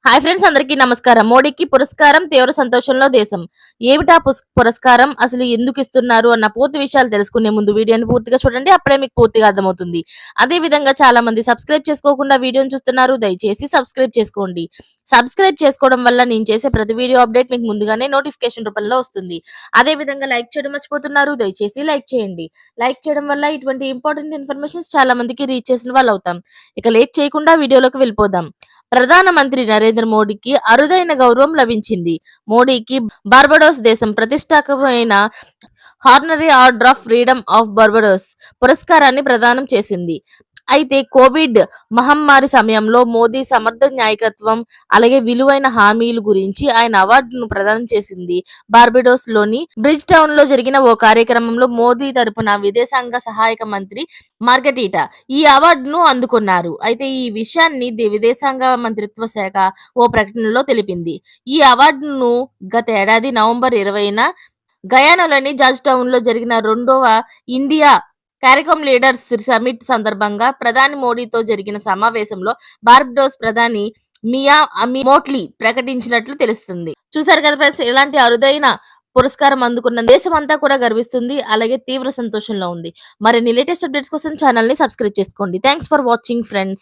Hi friends, అందరికీ నమస్కారం. మోడీకి పురస్కారం, తీవ్ర సంతోషంలో దేశం. ఏమిటా పురస్కారం, అసలు ఎందుకు ఇస్తున్నారు అన్న పూర్తి విషయాలు తెలుసుకునే ముందు వీడియోని పూర్తిగా చూడండి. అప్పుడే మీకు పూర్తిగా అర్థమవుతుంది. అదే విధంగా చాలా మంది సబ్స్క్రైబ్ చేసుకోకుండా వీడియోని చూస్తున్నారు. దయచేసి సబ్స్క్రైబ్ చేసుకోండి. సబ్స్క్రైబ్ చేసుకోవడం వల్ల నేను చేసే ప్రతి వీడియో అప్డేట్ మీకు ముందుగానే నోటిఫికేషన్ రూపంలో వస్తుంది. అదే విధంగా లైక్ చేయడం మర్చిపోతున్నారు. దయచేసి లైక్ చేయండి. లైక్ చేయడం వల్ల ఇటువంటి ఇంపార్టెంట్ ఇన్ఫర్మేషన్స్ చాలా మందికి రీచ్ చేసిన వాళ్ళు అవుతాం. ఇక లేట్ చేయకుండా వీడియోలోకి వెళ్ళిపోదాం. ప్రధానమంత్రి నరేంద్ర మోడీకి అరుదైన గౌరవం లభించింది. మోడీకి బార్బడోస్ దేశం ప్రతిష్టాత్మకమైన honorary order of freedom of Barbados పురస్కారాన్ని ప్రదానం చేసింది. అయితే కోవిడ్ మహమ్మారి సమయంలో మోదీ సమర్థ నాయకత్వం, అలాగే విలువైన హామీల గురించి ఆయన అవార్డును ప్రదానం చేసింది. బార్బడోస్ లోని బ్రిడ్జ్ టౌన్ లో జరిగిన ఓ కార్యక్రమంలో మోదీ తరపున విదేశాంగ సహాయక మంత్రి మార్గటీటా ఈ అవార్డును అందుకున్నారు. అయితే ఈ విషయాన్ని విదేశాంగ మంత్రిత్వ శాఖ ఓ ప్రకటనలో తెలిపింది. ఈ అవార్డును గత ఏడాది నవంబర్ 20న గయానాలోని జార్జ్ టౌన్ లో జరిగిన రెండవ ఇండియా కారికామ్ లీడర్స్ సమిట్ సందర్భంగా ప్రధాని మోడీతో జరిగిన సమావేశంలో బార్బడోస్ ప్రధాని మియా మోట్లీ ప్రకటించినట్లు తెలుస్తుంది. చూసారు కదా ఫ్రెండ్స్, ఇలాంటి అరుదైన పురస్కారం అందుకున్న దేశం అంతా కూడా గర్విస్తుంది. అలాగే తీవ్ర సంతోషంలో ఉంది. మరిన్ని లేటెస్ట్ అప్డేట్స్ కోసం ఛానల్ ని సబ్స్క్రైబ్ చేసుకోండి. Thanks for watching friends.